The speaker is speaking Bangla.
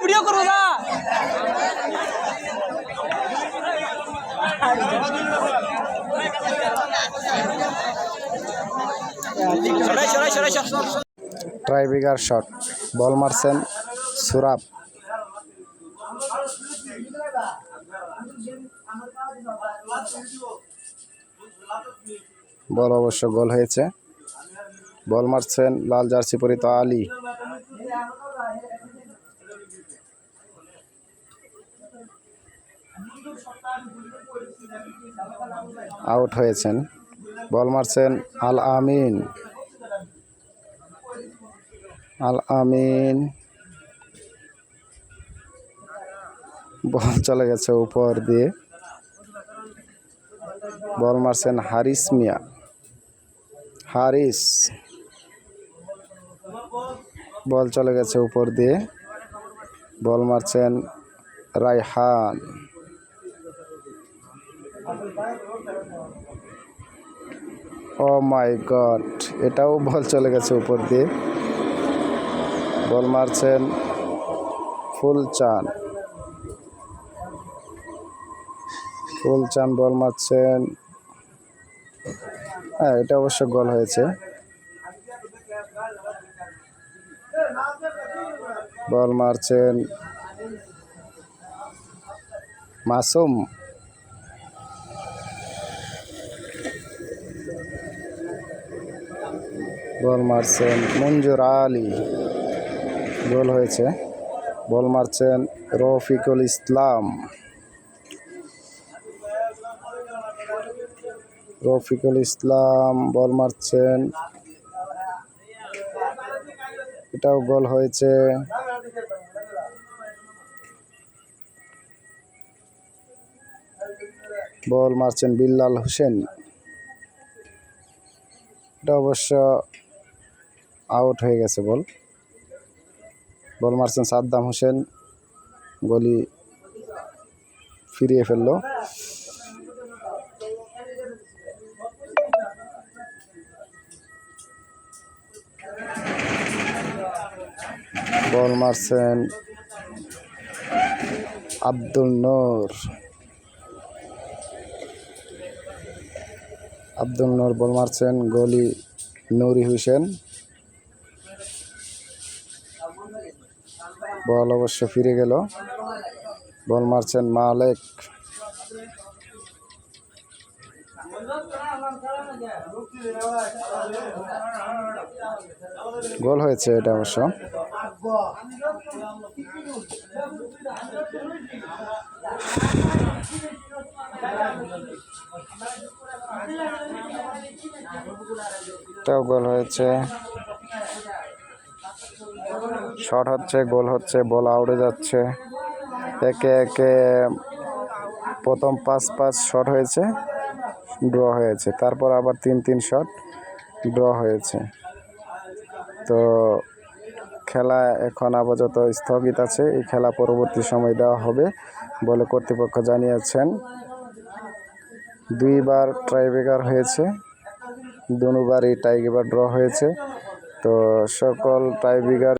ভিডিও করবো না ট্রাইবিগার শট বল মারছেন সুরাব। বল অবশ্য গোল হয়েছে। বল মারছেন লাল জার্সি পরিত আলী। আউট হয়েছেন। বল মারছেন আল আমিন। আল আমিন বল চলে গেছে উপর দিয়ে। বল মারছেন হারিস মিয়া। হারিস বল চলে গেছে উপর দিয়ে। বল মারছেন রায়হান। ও মাই গড, এটাও বল চলে গেছে উপর দিয়ে। বল মারছেন ফুলচান। ফুলচান বল মারছেন, হ্যাঁ এটা অবশ্য গোল হয়েছে। বল মারছেন মাসুম। বল মারছেন মঞ্জুর আলী। গোল হয়েছে। বল মারছেন রফিকুল ইসলাম। রফিকুল ইসলাম বল মারছেন, এটাও গোল হয়েছে। বল মারছেন বিল্লাল হোসেন। এটা অবশ্য আউট হয়ে গেছে বল। বল মারছেন সাদ্দাম হোসেন। গলি ফিরিয়ে ফেললো। বল মারছেন আব্দুল নূর। আব্দুল নূর বল মারছেন গলি নুরি হোসেন। বল অবশ্য ফিরে গেল। বল মারছেন মালেক। গোল হয়েছে এটা অবশ্য। এটাও গোল হয়েছে। শট হচ্ছে, গোল হচ্ছে, বল আউটে যাচ্ছে। একে একে প্রথম 5-5 শট হয়েছে, ড্র হয়েছে। তারপর আবার 3-3 শট ড্র হয়েছে। তো খেলা এখন আপাতত স্থগিত আছে। এই খেলা পরবর্তী সময় দেওয়া হবে বলে কর্তৃপক্ষ জানিয়েছেন। 2বার টাইব্রেকার হয়েছে, দুবারই টাইব্রেকার ড্র হয়েছে। তো সকল টাইব্রেকার